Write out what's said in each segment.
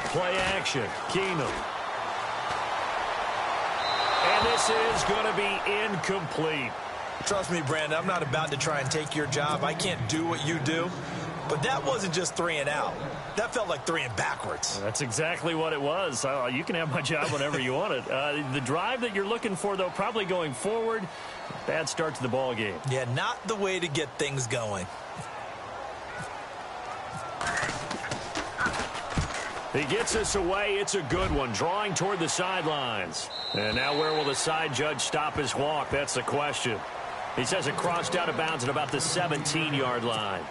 Play action. Keenum. And this is going to be incomplete. Trust me, Brandon, I'm not about to try and take your job. I can't do what you do. But that wasn't just 3 and out. That felt like 3 and backwards. That's exactly what it was. You can have my job whenever you want it. The drive that you're looking for, though, probably going forward. Bad start to the ball game. Yeah, not the way to get things going. He gets us away. It's a good one. Drawing toward the sidelines. And now where will the side judge stop his walk? That's the question. He says it crossed out of bounds at about the 17-yard line.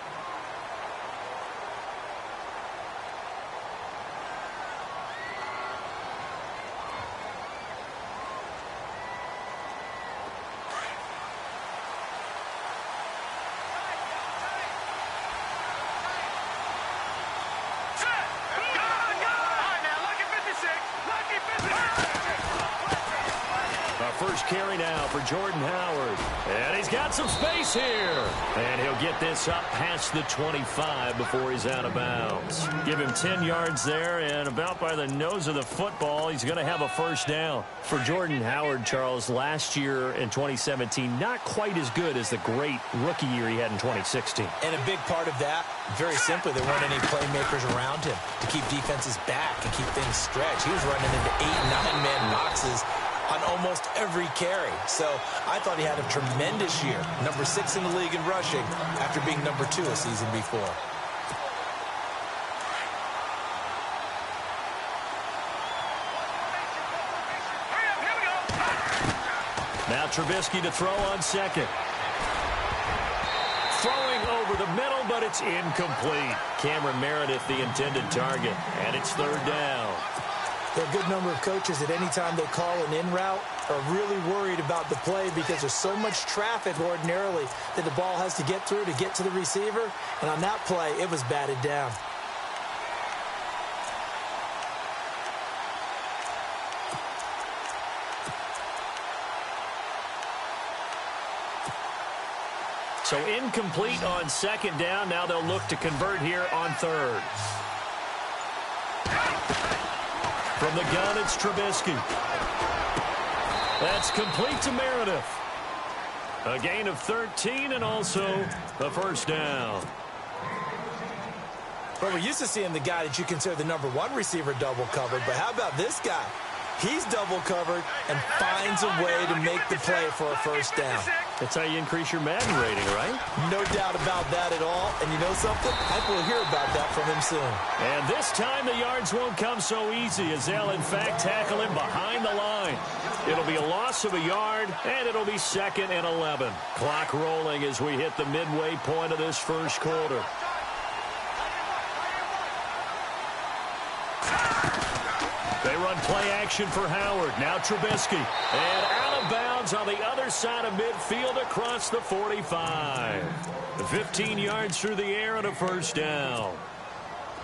Carry now for Jordan Howard. And he's got some space here. And he'll get this up past the 25 before he's out of bounds. Give him 10 yards there, and about by the nose of the football, he's going to have a first down. For Jordan Howard, Charles, last year in 2017, not quite as good as the great rookie year he had in 2016. And a big part of that, very simply, there weren't any playmakers around him to keep defenses back and keep things stretched. He was running into 8- and 9-man boxes on almost every carry. So I thought he had a tremendous year. Number 6 in the league in rushing after being number 2 a season before. Now Trubisky to throw on second. Throwing over the middle, but it's incomplete. Cameron Meredith, the intended target, and it's third down. There are a good number of coaches at any time they call an in route are really worried about the play because there's so much traffic ordinarily that the ball has to get through to get to the receiver. And on that play, it was batted down. So incomplete on second down. Now they'll look to convert here on third. From the gun, it's Trubisky. That's complete to Meredith. A gain of 13 and also the first down. Well, we're used to seeing the guy that you consider the number 1 receiver double covered, but how about this guy? He's double covered and finds a way to make the play for a first down. That's how you increase your Madden rating, right? No doubt about that at all. And you know something? I think we'll hear about that from him soon. And this time the yards won't come so easy as they'll, in fact, tackle him behind the line. It'll be a loss of a yard, and it'll be 2nd and 11. Clock rolling as we hit the midway point of this first quarter. They run play action for Howard. Now Trubisky. And out of bounds on the other side of midfield across the 45. 15 yards through the air and a first down.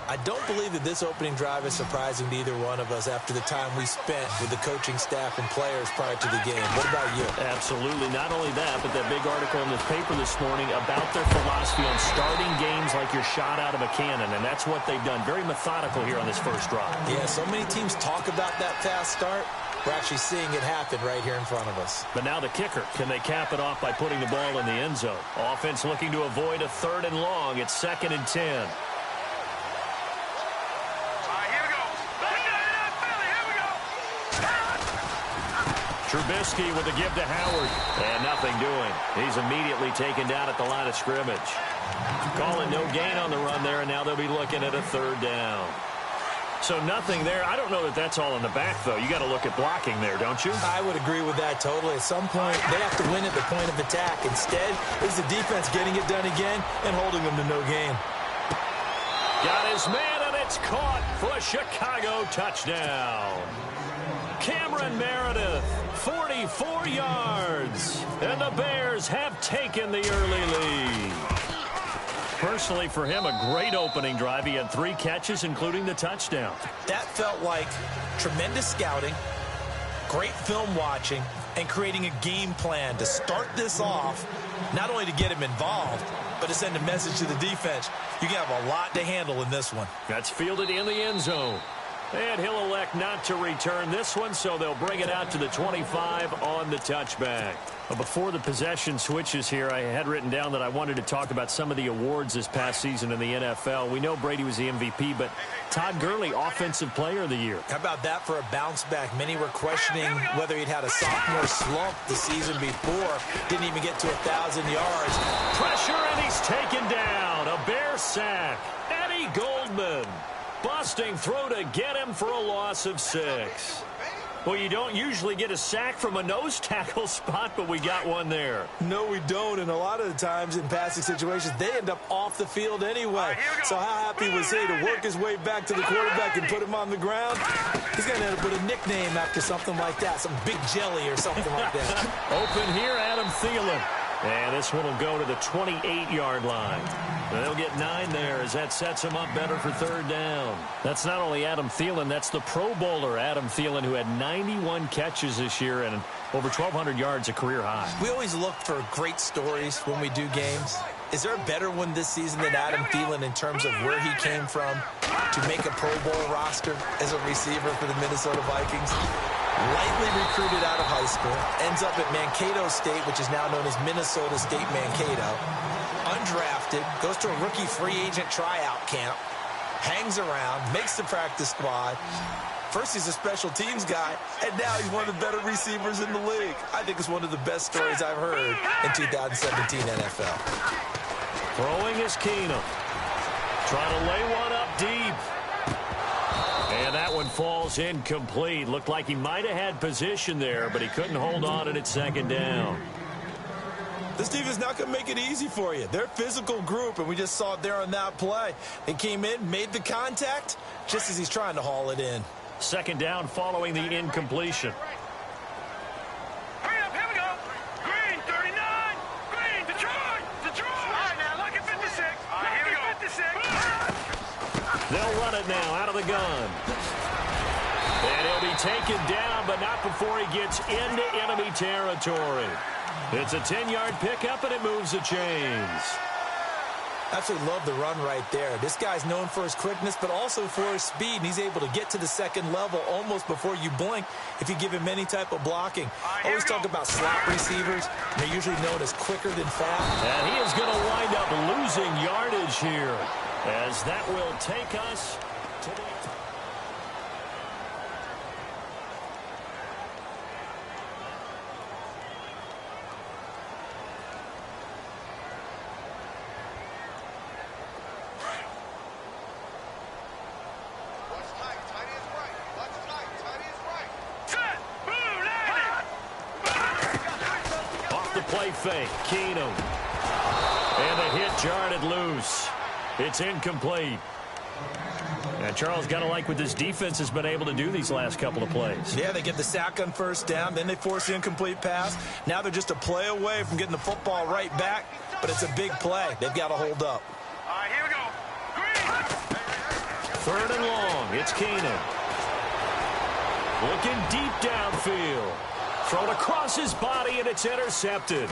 I don't believe that this opening drive is surprising to either one of us after the time we spent with the coaching staff and players prior to the game. What about you? Absolutely. Not only that, but that big article in the paper this morning about their philosophy on starting games like you're shot out of a cannon, and that's what they've done. Very methodical here on this first drive. Yeah, so many teams talk about that fast start. We're actually seeing it happen right here in front of us. But now the kicker. Can they cap it off by putting the ball in the end zone? Offense looking to avoid a 3rd and long. It's 2nd and 10. Trubisky with a give to Howard. And nothing doing. He's immediately taken down at the line of scrimmage. Calling no gain on the run there, and now they'll be looking at a 3rd down. So nothing there. I don't know that that's all in the back, though. You got to look at blocking there, don't you? I would agree with that totally. At some point, they have to win at the point of attack. Instead, it's the defense getting it done again and holding them to no gain. Got his man, and it's caught for a Chicago touchdown. Cameron Meredith, 44 yards. And the Bears have taken the early lead. Personally, for him, a great opening drive. He had 3 catches, including the touchdown. That felt like tremendous scouting, great film watching, and creating a game plan to start this off, not only to get him involved, but to send a message to the defense. You can have a lot to handle in this one. That's fielded in the end zone. And he'll elect not to return this one, so they'll bring it out to the 25 on the touchback. Well, before the possession switches here, I had written down that I wanted to talk about some of the awards this past season in the NFL. We know Brady was the MVP, but Todd Gurley, Offensive Player of the Year. How about that for a bounce back? Many were questioning whether he'd had a sophomore slump the season before. Didn't even get to 1,000 yards. Pressure, and he's taken down. A Bear sack. Eddie Goldman. Busting through to get him for a loss of 6. Well, you don't usually get a sack from a nose tackle spot, but we got one there. No, we don't, and a lot of the times in passing situations, they end up off the field anyway. So how happy was he to work his way back to the quarterback and put him on the ground? He's going to end up with a nickname after something like that, some Big Jelly or something like that. Open here, Adam Thielen. And this one will go to the 28-yard line. They'll get 9 there as that sets him up better for 3rd down. That's not only Adam Thielen, that's the Pro Bowler Adam Thielen, who had 91 catches this year and over 1,200 yards, a career high. We always look for great stories when we do games. Is there a better one this season than Adam Thielen in terms of where he came from to make a Pro Bowl roster as a receiver for the Minnesota Vikings? Lightly recruited out of high school, ends up at Mankato State, which is now known as Minnesota State Mankato. Undrafted, goes to a rookie free agent tryout camp, hangs around, makes the practice squad. First he's a special teams guy, and now he's one of the better receivers in the league. I think it's one of the best stories I've heard in 2017 NFL. Throwing is Keenum. Trying to lay one up deep. And that one falls incomplete. Looked like he might have had position there, but he couldn't hold on and it's 2nd down. This team is not going to make it easy for you. They're a physical group, and we just saw it there on that play. They came in, made the contact, just as he's trying to haul it in. 2nd down following the incompletion. Hurry up, here we go. Green, 39. Green, Detroit. All right, now look at 56. All right, here we go. 56. They'll run it now out of the gun. And he'll be taken down, but not before he gets into enemy territory. It's a 10-yard pickup, and it moves the chains. Absolutely love the run right there. This guy's known for his quickness, but also for his speed, and he's able to get to the 2nd level almost before you blink if you give him any type of blocking. Always talk about slot receivers. They're usually known as quicker than fast. And he is going to wind up losing yardage here, as that will take us to the... Play fake, Keenum. And the hit jarred loose. It's incomplete. And Charles, got to like what this defense has been able to do these last couple of plays. Yeah, they get the sack on 1st down, then they force the incomplete pass. Now they're just a play away from getting the football right back, but it's a big play. They've got to hold up. All right, here we go. Green. 3rd and long. It's Keenum. Looking deep downfield. Thrown across his body, and it's intercepted.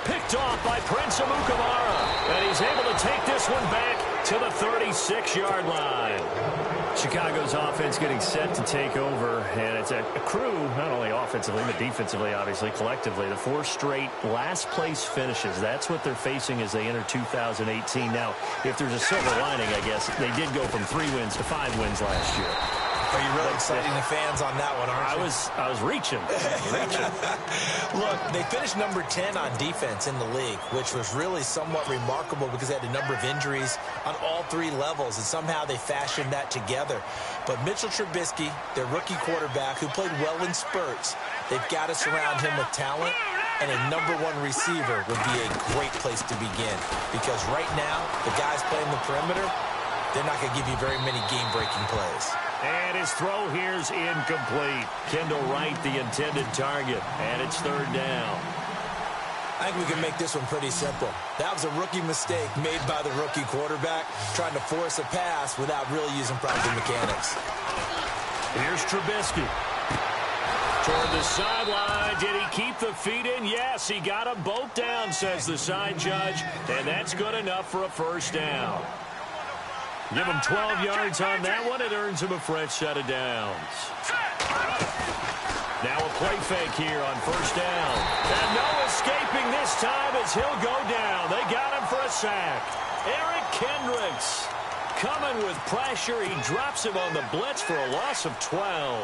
Picked off by Prince Amukamara. And he's able to take this one back to the 36-yard line. Chicago's offense getting set to take over, and it's a crew, not only offensively, but defensively, obviously, collectively. The 4 straight last-place finishes. That's what they're facing as they enter 2018. Now, if there's a silver lining, I guess, they did go from 3 wins to 5 wins last year. Are you really exciting the fans on that one, aren't you? I was reaching. Look, they finished number 10 on defense in the league, which was really somewhat remarkable because they had a number of injuries on all 3 levels, and somehow they fashioned that together. But Mitchell Trubisky, their rookie quarterback, who played well in spurts, they've got to surround him with talent, and a number 1 receiver would be a great place to begin. Because right now, the guys playing the perimeter, they're not going to give you very many game-breaking plays. And his throw here's incomplete. Kendall Wright, the intended target, and it's 3rd down. I think we can make this one pretty simple. That was a rookie mistake made by the rookie quarterback, trying to force a pass without really using proper mechanics. Here's Trubisky. Toward the sideline. Did he keep the feet in? Yes, he got them both down, says the side judge, and that's good enough for a 1st down. Give him 12 yards on that one. It earns him a fresh set of downs. Now a play fake here on first down. And no escaping this time as he'll go down. They got him for a sack. Eric Kendricks coming with pressure. He drops him on the blitz for a loss of 12.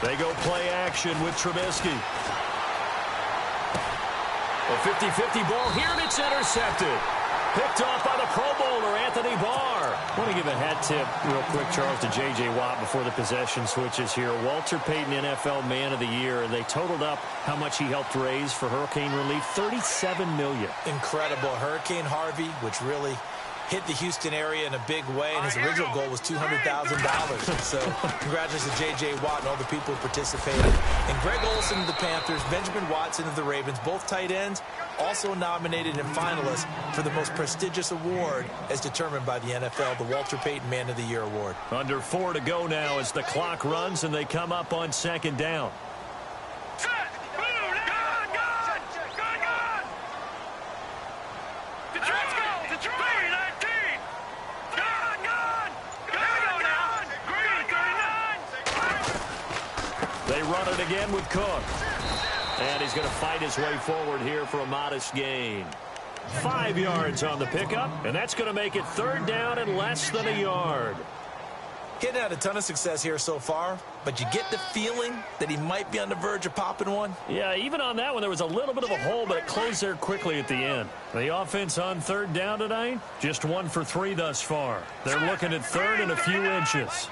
They go play action with Trubisky. A 50-50 ball here, and it's intercepted. Picked off by the Pro Bowler, Anthony Barr. I want to give a hat tip real quick, Charles, to J.J. Watt before the possession switches here. Walter Payton, NFL Man of the Year. They totaled up how much he helped raise for hurricane relief, $37 million. Incredible. Hurricane Harvey, which really hit the Houston area in a big way, and his original goal was $200,000. So congratulations to J.J. Watt and all the people who participated. And Greg Olsen of the Panthers, Benjamin Watson of the Ravens, both tight ends, also nominated and finalists for the most prestigious award as determined by the NFL, the Walter Payton Man of the Year Award. Under 4 to go now as the clock runs and they come up on second down. They run it again with Cook. And he's going to fight his way forward here for a modest gain. 5 yards on the pickup, and that's going to make it third down and less than a yard. He had a ton of success here so far, but you get the feeling that he might be on the verge of popping one. Yeah, even on that one, there was a little bit of a hole, but it closed there quickly at the end. The offense on third down tonight, just 1 for 3 thus far. They're looking at third and a few inches.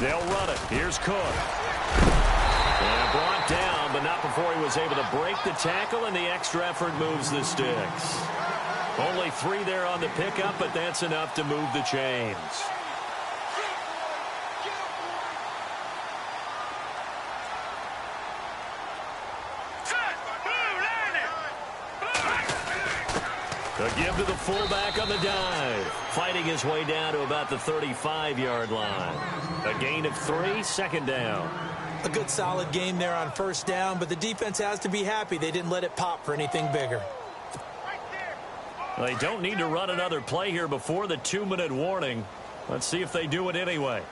They'll run it. Here's Cook. And brought down, but not before he was able to break the tackle, and the extra effort moves the sticks. Only 3 there on the pickup, but that's enough to move the chains. A give to the fullback on the dive. Fighting his way down to about the 35-yard line. A gain of 3, second down. A good solid game there on first down, but the defense has to be happy they didn't let it pop for anything bigger. They don't need to run another play here before the 2-minute warning. Let's see if they do it anyway.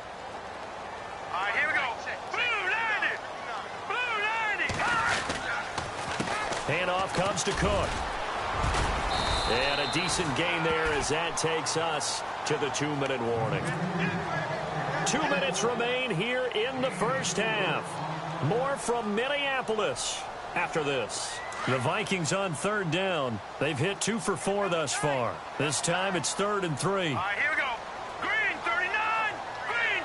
All right, here we go. Blue 90. Handoff comes to Cook. And a decent gain there as that takes us to the 2-minute warning. 2 minutes remain here in the first half. More from Minneapolis after this. The Vikings on third down. They've hit 2 for 4 thus far. This time it's 3rd and 3. All right, here we go. Green 39. Green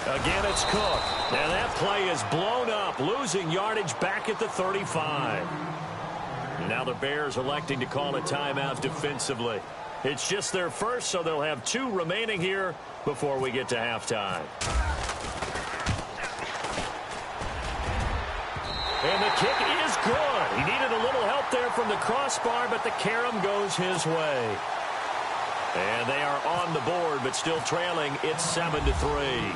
39. Again, it's Cook. And that play is blown up, losing yardage back at the 35. Now the Bears electing to call a timeout defensively. It's just their first, so they'll have 2 remaining here before we get to halftime. And the kick is good. He needed a little help there from the crossbar, but the carom goes his way. And they are on the board, but still trailing. It's 7-3.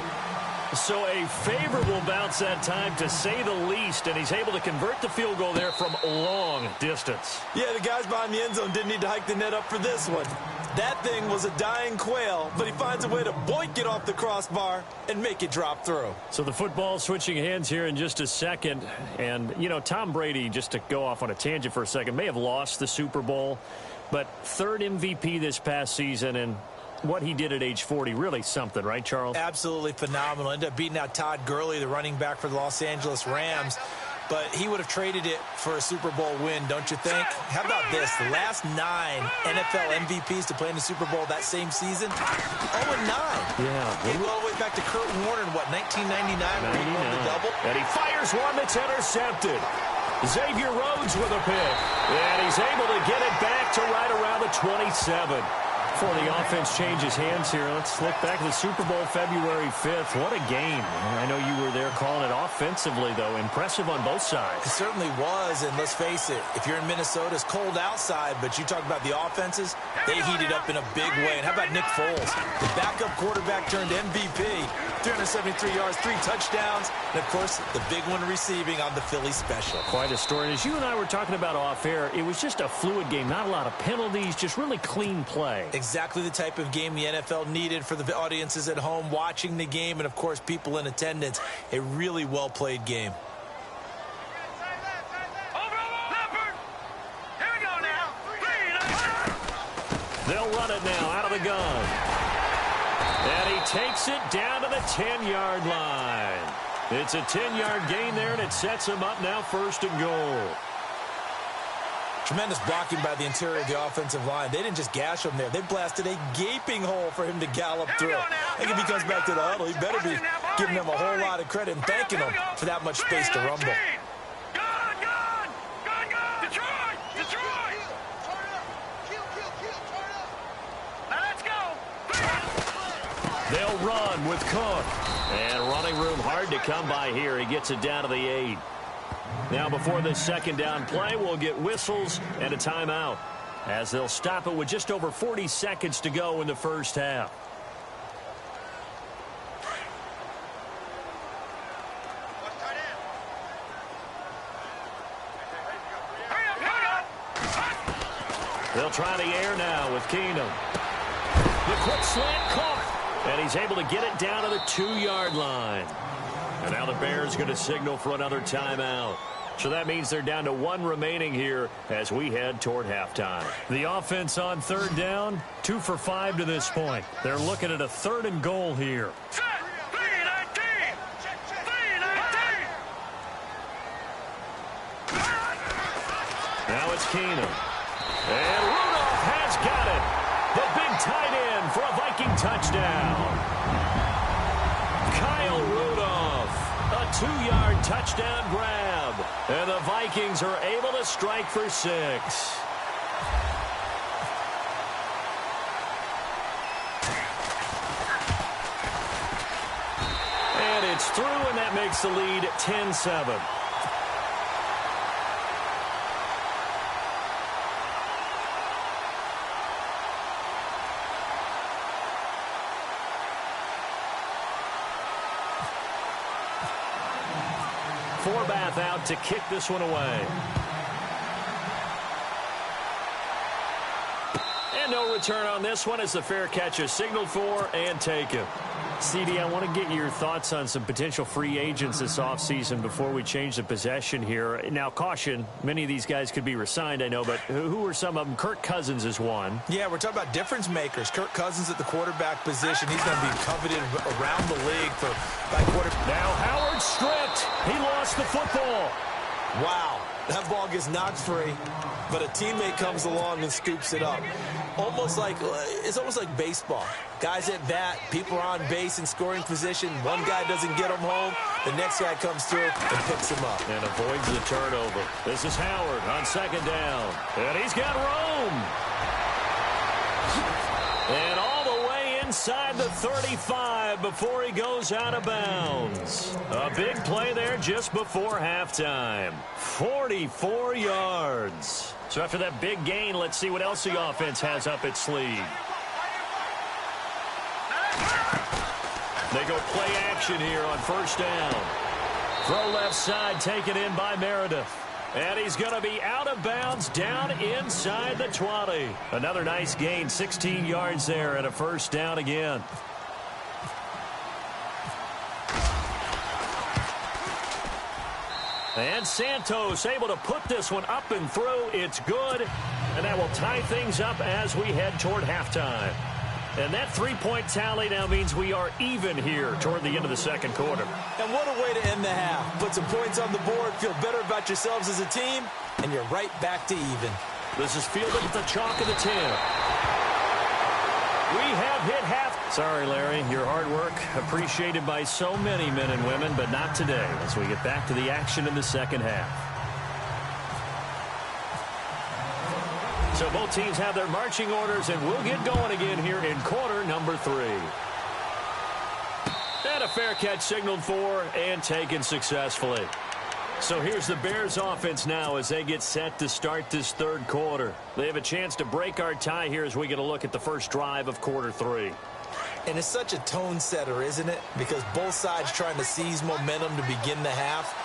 So a favorable bounce that time, to say the least, and he's able to convert the field goal there from long distance. Yeah, the guys behind the end zone didn't need to hike the net up for this one. That thing was a dying quail, but he finds a way to boink it off the crossbar and make it drop through. So the football switching hands here in just a second. And, you know, Tom Brady, just to go off on a tangent for a second, may have lost the Super Bowl, but 3rd MVP this past season, and what he did at age 40, really something, right, Charles? Absolutely phenomenal. Ended up beating out Todd Gurley, the running back for the Los Angeles Rams. But he would have traded it for a Super Bowl win, don't you think? How about this? The last 9 NFL MVPs to play in the Super Bowl that same season, 0-9. Yeah. They go all the way back to Kurt Warner in, what, 1999 when he won the double? And he fires one that's intercepted. Xavier Rhodes with a pick. And he's able to get it back to right around the 27. Before the offense changes hands here, let's look back at the Super Bowl February 5th. What a game. I know you were there calling it offensively, though. Impressive on both sides. It certainly was, and let's face it, if you're in Minnesota, it's cold outside, but you talk about the offenses, they heated up in a big way. And how about Nick Foles? The backup quarterback turned MVP, 373 yards, 3 touchdowns, and, of course, the big one receiving on the Philly special. Quite a story. And as you and I were talking about off air, it was just a fluid game, not a lot of penalties, just really clean play. Exactly the type of game the NFL needed for the audiences at home watching the game and, of course, people in attendance. A really well-played game. They'll run it now out of the gun. And he takes it down to the 10-yard line. It's a 10-yard gain there, and it sets him up now 1st and goal. Tremendous blocking by the interior of the offensive line. They didn't just gash him there. They blasted a gaping hole for him to gallop through. I think if he comes back to the huddle, he better be giving them a whole lot of credit and thanking them for that much space to rumble. They'll run with Cook. And running room hard to come by here. He gets it down to the 8. Now before this second down play, we'll get whistles and a timeout, as they'll stop it with just over 40 seconds to go in the first half. They'll try the air now with Keenum. The quick slant caught, and he's able to get it down to the 2-yard line. And now the Bears going to signal for another timeout. So that means they're down to 1 remaining here as we head toward halftime. The offense on 3rd down, 2 for 5 to this point. They're looking at a 3rd and goal here. Now it's Keenum. And Rudolph has got it. The big tight end for a Viking touchdown. Kyle Rudolph, a 2-yard touchdown grab. And the Vikings are able to strike for 6. And it's through, and that makes the lead 10-7. Forbath out to kick this one away. And no return on this one as the fair catch is signaled for and taken. CD, I want to get your thoughts on some potential free agents this offseason before we change the possession here. Now, caution, many of these guys could be re-signed, I know, but who are some of them? Kirk Cousins is one. Yeah, we're talking about difference makers. Kirk Cousins at the quarterback position. He's going to be coveted around the league by quarterback. Now Howard stripped. He lost the football. Wow, that ball gets knocked free, but a teammate comes along and scoops it up. It's almost like baseball. Guys at bat, people are on base in scoring position. One guy doesn't get him home. The next guy comes through and picks him up. And avoids the turnover. This is Howard on 2nd down. And he's got room. And all the way inside the 35 before he goes out of bounds. A big play there just before halftime. 44 yards. So after that big gain, let's see what else the offense has up its sleeve. They go play action here on 1st down. Throw left side taken in by Meredith. And he's going to be out of bounds down inside the 20. Another nice gain, 16 yards there and a 1st down again. And Santos able to put this one up and through. It's good. And that will tie things up as we head toward halftime. And that 3-point tally now means we are even here toward the end of the 2nd quarter. And what a way to end the half. Put some points on the board, feel better about yourselves as a team, and you're right back to even. This is fielded at the chalk of the 10. We have hit half. Sorry, Larry, your hard work appreciated by so many men and women, but not today as we get back to the action in the 2nd half. So both teams have their marching orders, and we'll get going again here in quarter number 3. And a fair catch signaled for and taken successfully. So here's the Bears offense now as they get set to start this third quarter. They have a chance to break our tie here as we get a look at the first drive of quarter 3. And it's such a tone setter, isn't it? Because both sides trying to seize momentum to begin the half.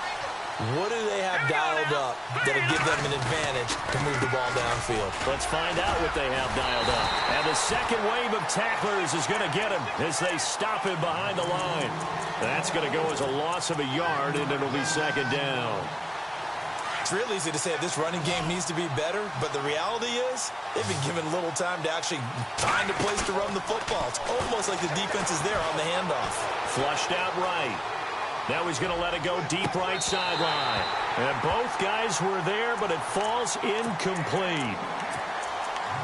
What do they have dialed up that'll give them an advantage to move the ball downfield? Let's find out what they have dialed up. And the second wave of tacklers is going to get him as they stop him behind the line. That's going to go as a loss of a yard, and it'll be second down. It's real easy to say this running game needs to be better, but the reality is they've been given little time to actually find a place to run the football. It's almost like the defense is there on the handoff. Flushed out right. Now he's going to let it go deep right sideline. And both guys were there, but it falls incomplete.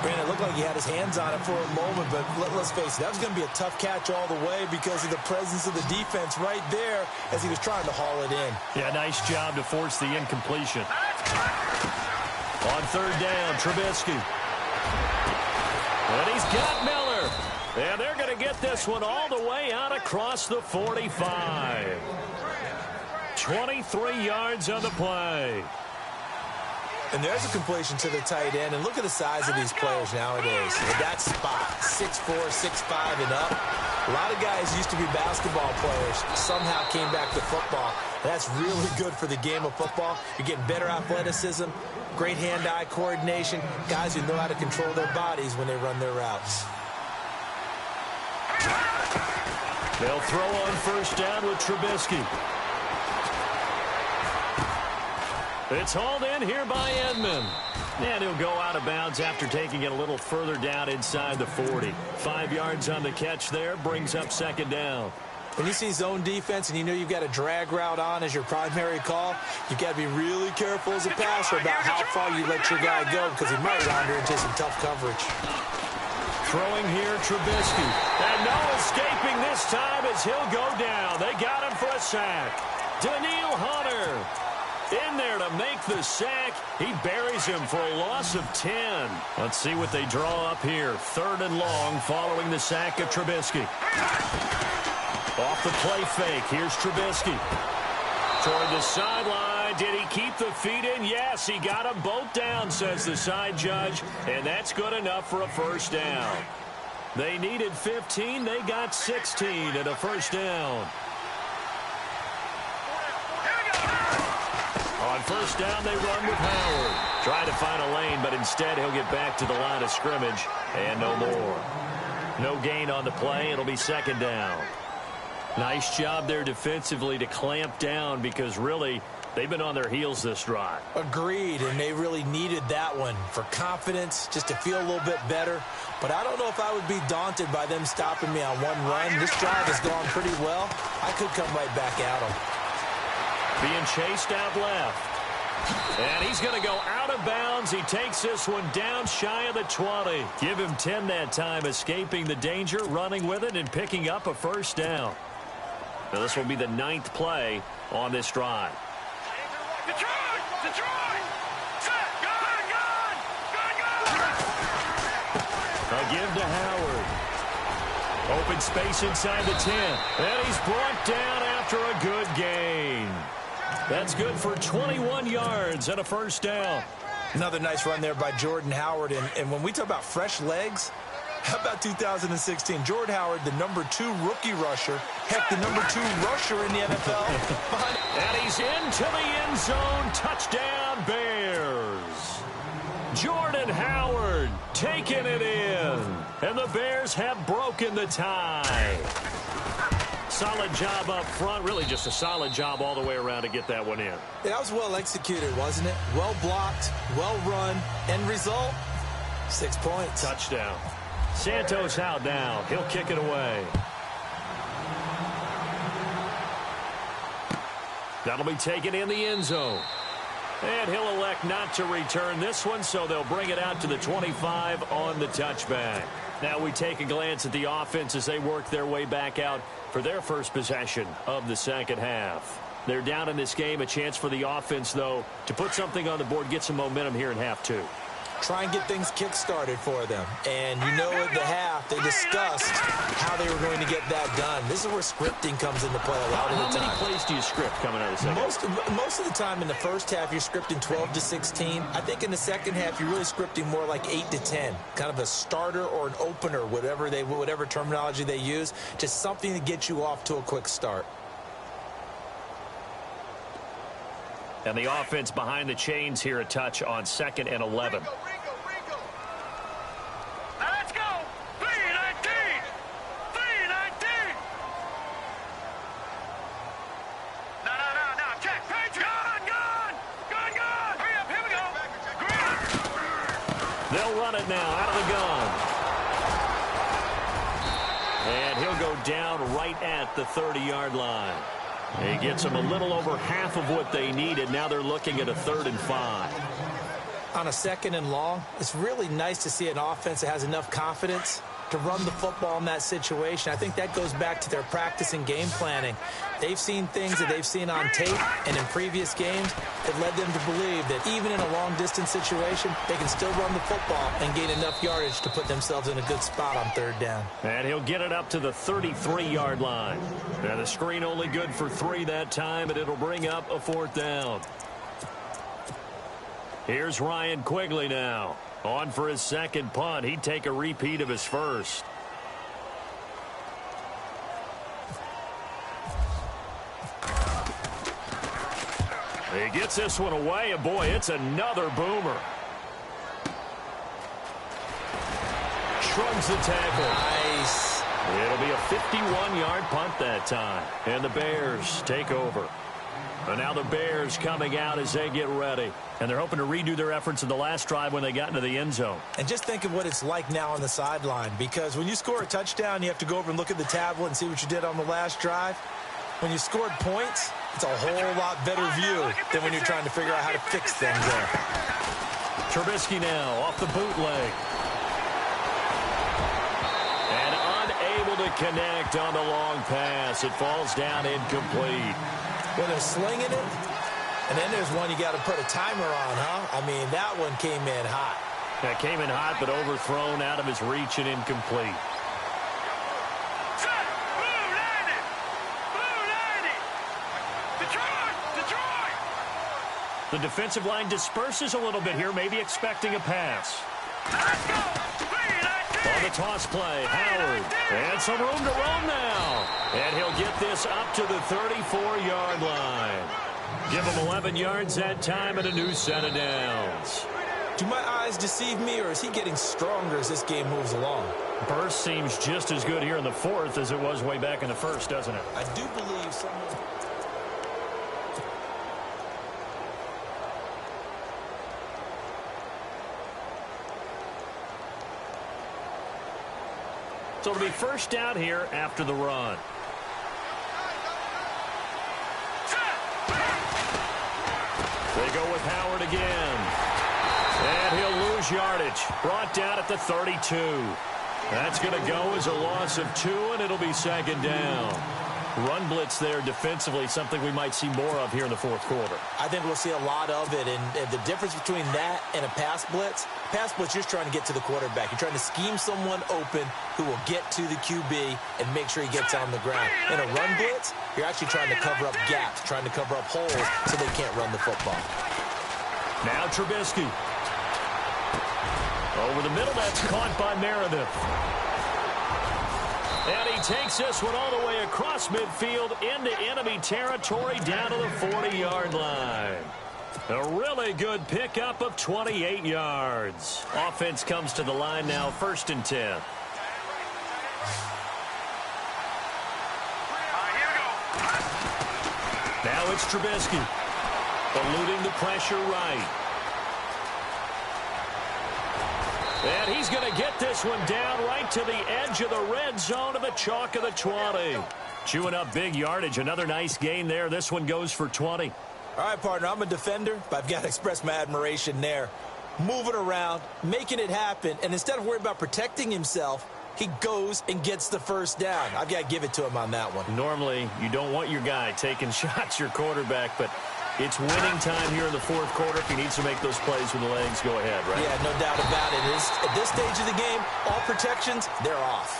Brandon, it looked like he had his hands on it for a moment, but let's face it, that was going to be a tough catch all the way because of the presence of the defense right there as he was trying to haul it in. Yeah, nice job to force the incompletion. On third down, Trubisky. And he's got Miller. And they're going to get this one all the way out across the 45. 23 yards on the play. And there's a completion to the tight end. And look at the size of these players nowadays. At that spot, 6'4", 6'5", and up. A lot of guys used to be basketball players, somehow came back to football. That's really good for the game of football. You're getting better athleticism, great hand-eye coordination, guys who know how to control their bodies when they run their routes. They'll throw on first down with Trubisky. It's hauled in here by Edmond. And he'll go out of bounds after taking it a little further down inside the 40. 5 yards on the catch there, brings up second down. When you see zone defense and you know you've got a drag route on as your primary call, you've got to be really careful as a passer about how far you let your guy go because he might wander into some tough coverage. Throwing here, Trubisky. And no escaping this time as he'll go down. They got him for a sack. Daniil Hunter in there to make the sack. He buries him for a loss of 10. Let's see what they draw up here. Third and long following the sack of Trubisky. Off the play fake. Here's Trubisky. Toward the sideline. Did he keep the feet in? Yes, he got them both down, says the side judge. And that's good enough for a first down. They needed 15. They got 16 and a first down. On first down, they run with Howard. Trying to find a lane, but instead he'll get back to the line of scrimmage. And no more. No gain on the play. It'll be second down. Nice job there defensively to clamp down because really they've been on their heels this drive. Agreed, and they really needed that one for confidence, just to feel a little bit better. But I don't know if I would be daunted by them stopping me on one run. This drive has gone pretty well. I could come right back at them. Being chased out left. And he's going to go out of bounds. He takes this one down shy of the 20. Give him 10 that time, escaping the danger, running with it, and picking up a first down. Now this will be the 9th play on this drive. Detroit! Detroit! Set! Gun! Gun! A give to Howard. Open space inside the 10. And he's brought down after a good gain. That's good for 21 yards and a first down. Another nice run there by Jordan Howard. And when we talk about fresh legs, how about 2016? Jordan Howard, the #2 rookie rusher. Heck, the #2 rusher in the NFL. And he's into the end zone. Touchdown, Bears. Jordan Howard taking it in. And the Bears have broken the tie. Solid job up front. Really just a solid job all the way around to get that one in. Yeah, that was well executed, wasn't it? Well blocked, well run. End result, 6 points. Touchdown. Santos out now. He'll kick it away. That'll be taken in the end zone. And he'll elect not to return this one, so they'll bring it out to the 25 on the touchback. Now we take a glance at the offense as they work their way back out for their first possession of the second half. They're down in this game. A chance for the offense, though, to put something on the board, get some momentum here in half 2. try and get things kick-started for them. And you know at the half, they discussed how they were going to get that done. This is where scripting comes into play a lot of the time. How many plays do you script coming out of the second? Most of the time in the first half, you're scripting 12 to 16. I think in the second half, you're really scripting more like 8 to 10. Kind of a starter or an opener, whatever terminology they use. Just something to get you off to a quick start. And the offense behind the chains here a touch on 2nd and 11. Now let's go. 3-19. 3-19. No. Check. Patriot. Gun. Hurry up. Here we go. Green. They'll run it now out of the gun. And he'll go down right at the 30-yard line. He gets them a little over half of what they needed. Now they're looking at a 3rd and 5. On a 2nd and long, it's really nice to see an offense that has enough confidence to run the football in that situation. I think that goes back to their practice and game planning. They've seen things that they've seen on tape and in previous games that led them to believe that even in a long-distance situation, they can still run the football and gain enough yardage to put themselves in a good spot on 3rd down. And he'll get it up to the 33-yard line. Now the screen only good for 3 that time, and it'll bring up a 4th down. Here's Ryan Quigley now. On for his 2nd punt. He'd take a repeat of his first. He gets this one away, and boy, it's another boomer. Shrugs the tackle. Nice. It'll be a 51-yard punt that time. And the Bears take over. And now the Bears coming out as they get ready. And they're hoping to redo their efforts in the last drive when they got into the end zone. And just think of what it's like now on the sideline, because when you score a touchdown, you have to go over and look at the tablet and see what you did on the last drive. When you scored points, it's a whole lot better view than when you're trying to figure out how to fix things there. Trubisky now off the bootleg. And unable to connect on the long pass. It falls down incomplete. When they're slinging it, and then there's one you got to put a timer on, huh? I mean, that one came in hot. That came in hot, but overthrown out of his reach and incomplete. Set. Blue 90. Detroit. The defensive line disperses a little bit here, maybe expecting a pass. Let's go. 3-19. On the toss play, Howard. And some room to roam now. And he'll get this up to the 34-yard line. Give him 11 yards that time and a new set of downs. Do my eyes deceive me, or is he getting stronger as this game moves along? Burst seems just as good here in the 4th as it was way back in the 1st, doesn't it? I do believe someone... So it'll be 1st down here after the run. They go with Howard again. And he'll lose yardage. Brought down at the 32. That's going to go as a loss of 2, and it'll be 2nd down. Run blitz there defensively, something we might see more of here in the 4th quarter. I think we'll see a lot of it, and the difference between that and a pass blitz, you're just trying to get to the quarterback. You're trying to scheme someone open who will get to the QB and make sure he gets on the ground. In a run blitz, you're actually trying to cover up gaps, trying to cover up holes so they can't run the football. Now Trubisky. Over the middle, that's caught by Meredith. And he takes this one all the way across midfield into enemy territory down to the 40-yard line. A really good pickup of 28 yards. Offense comes to the line now, 1st and 10. Here we go. Now it's Trubisky. Eluding the pressure right. And he's going to get this one down right to the edge of the red zone of the chalk of the 20. Chewing up big yardage. Another nice gain there. This one goes for 20. All right, partner, I'm a defender, but I've got to express my admiration there. Moving around, making it happen, and instead of worrying about protecting himself, he goes and gets the 1st down. I've got to give it to him on that one. Normally, you don't want your guy taking shots, your quarterback, but It's winning time here in the fourth quarter. If he needs to make those plays with the legs, go ahead, right? Yeah, no doubt about it. At this stage of the game, all protections, they're off.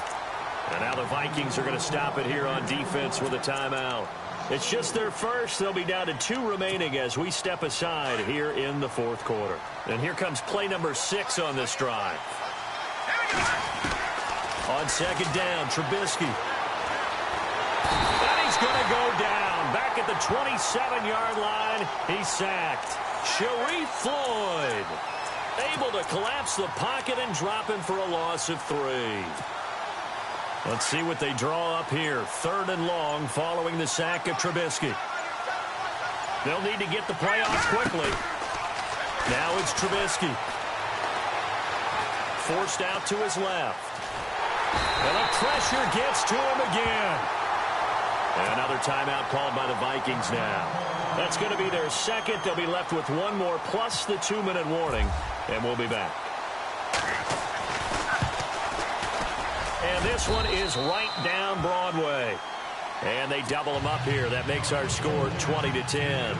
And now the Vikings are going to stop it here on defense with a timeout. It's just their first. They'll be down to 2 remaining as we step aside here in the fourth quarter. And here comes play number 6 on this drive. On second down, Trubisky. And he's going to go down. Back at the 27-yard line, he's sacked. Sharif Floyd able to collapse the pocket and drop him for a loss of 3. Let's see what they draw up here. 3rd and long following the sack of Trubisky. They'll need to get the play off quickly. Now it's Trubisky. Forced out to his left. And the pressure gets to him again. And another timeout called by the Vikings now. That's going to be their second. They'll be left with 1 more plus the 2-minute warning. And we'll be back. And this one is right down Broadway. And they double him up here. That makes our score 20-10.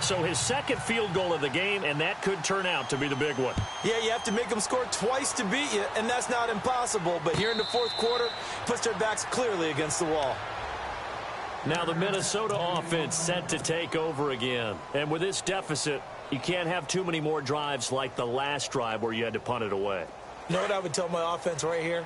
So his second field goal of the game, and that could turn out to be the big one. Yeah, you have to make them score twice to beat you, and that's not impossible. But here in the fourth quarter, puts their backs clearly against the wall. Now the Minnesota offense set to take over again. And with this deficit, you can't have too many more drives like the last drive where you had to punt it away. You know what I would tell my offense right here?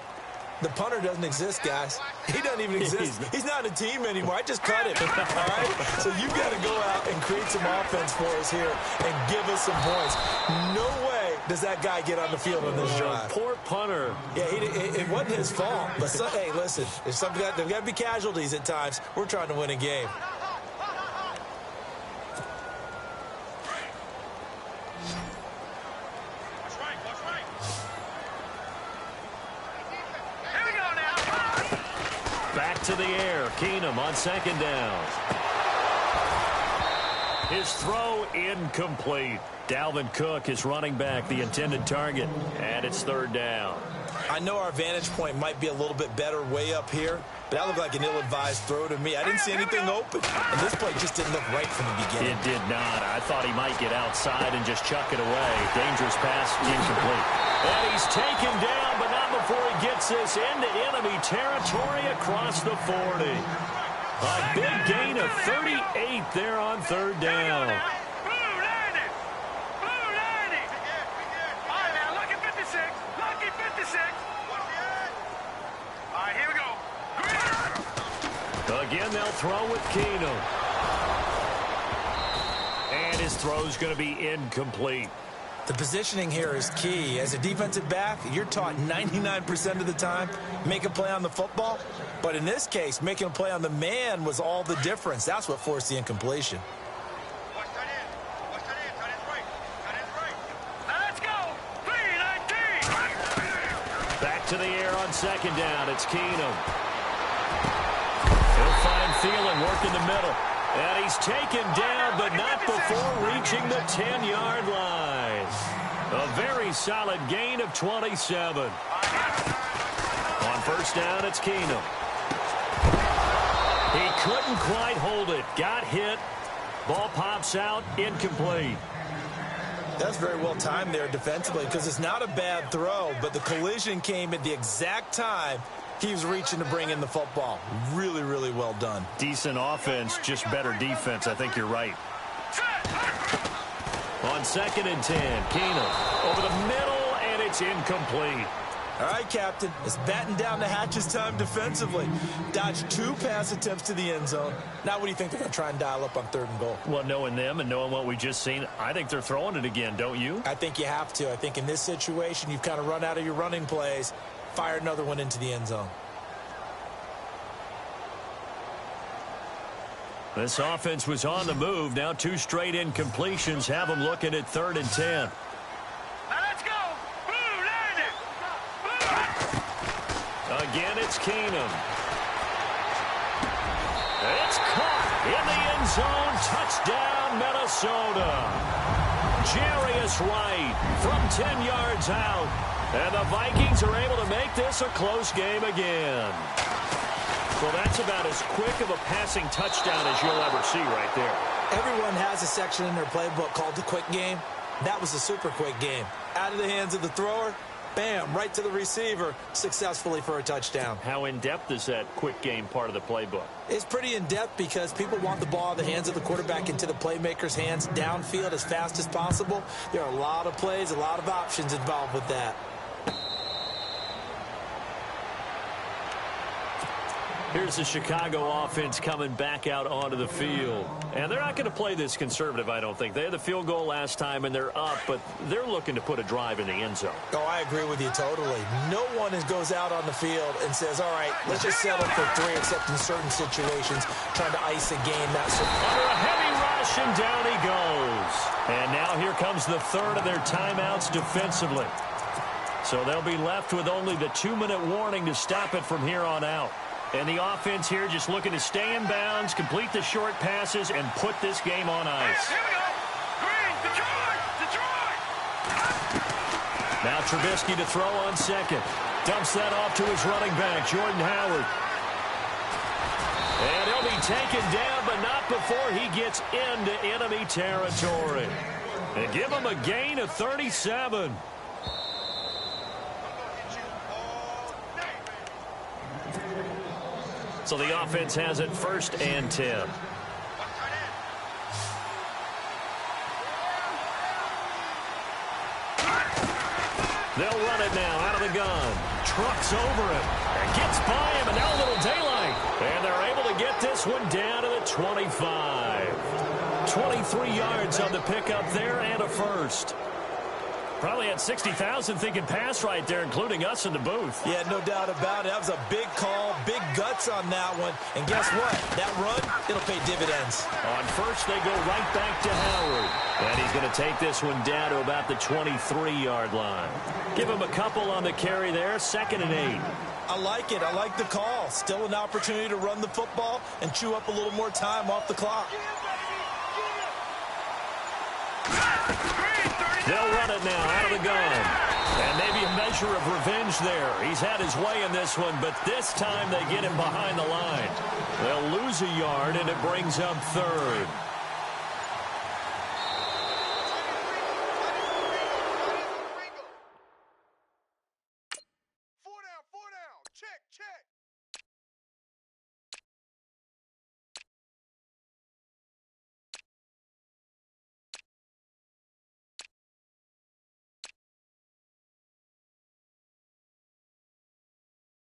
The punter doesn't exist, guys. He doesn't even exist. He's not a team anymore. I just cut him, all right? So you've got to go out and create some offense for us here and give us some points. No way does that guy get on the field on this drive. Poor punter. Yeah, it wasn't his fault. But, hey, listen, there's got to be casualties at times. We're trying to win a game. Back to the air. Keenum on second down. His throw incomplete. Dalvin Cook is running back, the intended target, and it's 3rd down. I know our vantage point might be a little bit better way up here, but that looked like an ill-advised throw to me. I didn't see anything open, and this play just didn't look right from the beginning. It did not. I thought he might get outside and just chuck it away. Dangerous pass, incomplete. And he's taken down, but not before he gets this into enemy territory across the 40. A big gain of 38 there on 3rd down. Again, they'll throw with Keenum. And his throw's going to be incomplete. The positioning here is key. As a defensive back, you're taught 99% of the time, make a play on the football. But in this case, making a play on the man was all the difference. That's what forced the incompletion. Let's go. 3-19. Back to the air on second down. It's Keenum. He'll find Thielen working the middle. And he's taken down, but not before reaching the 10-yard line. A very solid gain of 27. On first down, it's Keenum. He couldn't quite hold it. Got hit. Ball pops out. Incomplete. That's very well timed there defensively because it's not a bad throw, but the collision came at the exact time he was reaching to bring in the football. Really, really well done. Decent offense, just better defense. I think you're right. On 2nd and 10, Keenum over the middle, and it's incomplete. All right, Captain, it's batten down the hatches time defensively. Dodged 2 pass attempts to the end zone. Now what do you think they're going to try and dial up on 3rd and goal? Well, knowing them and knowing what we just seen, I think they're throwing it again, don't you? I think you have to. I think in this situation, you've kind of run out of your running plays. Fire another one into the end zone. This offense was on the move. Now 2 straight incompletions have them looking at 3rd and 10. Now let's go. Blue, land it. Blue. Again, it's Keenum. It's caught in the end zone. Touchdown, Minnesota. Jarius Wright from 10 yards out. And the Vikings are able to make this a close game again. Well, that's about as quick of a passing touchdown as you'll ever see right there. Everyone has a section in their playbook called the quick game. That was a super quick game. Out of the hands of the thrower, bam, right to the receiver, successfully for a touchdown. How in-depth is that quick game part of the playbook? It's pretty in-depth because people want the ball in the hands of the quarterback into the playmaker's hands downfield as fast as possible. There are a lot of plays, a lot of options involved with that. Here's the Chicago offense coming back out onto the field. And they're not going to play this conservative, I don't think. They had the field goal last time, and they're up, but they're looking to put a drive in the end zone. Oh, I agree with you totally. No one goes out on the field and says, all right, let's just settle for 3, except in certain situations, trying to ice a game. That's under a heavy rush, and down he goes. And now here comes the third of their timeouts defensively. So they'll be left with only the 2-minute warning to stop it from here on out. And the offense here just looking to stay in bounds, complete the short passes, and put this game on ice. Here we go. Green, Detroit, Detroit. Now Trubisky to throw on second. Dumps that off to his running back, Jordan Howard. And he'll be taken down, but not before he gets into enemy territory. And give him a gain of 37. So the offense has it 1st and 10. They'll run it now out of the gun. Trucks over him. And gets by him, and now a little daylight. And they're able to get this one down to the 25. 23 yards on the pickup there and a first. Probably had 60,000 thinking pass right there, including us in the booth. Yeah, no doubt about it. That was a big call, big guts on that one. And guess what? That run, it'll pay dividends. On first, they go right back to Howard. And he's going to take this one down to about the 23-yard line. Give him a couple on the carry there, 2nd and 8. I like it. I like the call. Still an opportunity to run the football and chew up a little more time off the clock. They'll run it now out of the gun. And maybe a measure of revenge there. He's had his way in this one, but this time they get him behind the line. They'll lose a yard, and it brings up 3rd.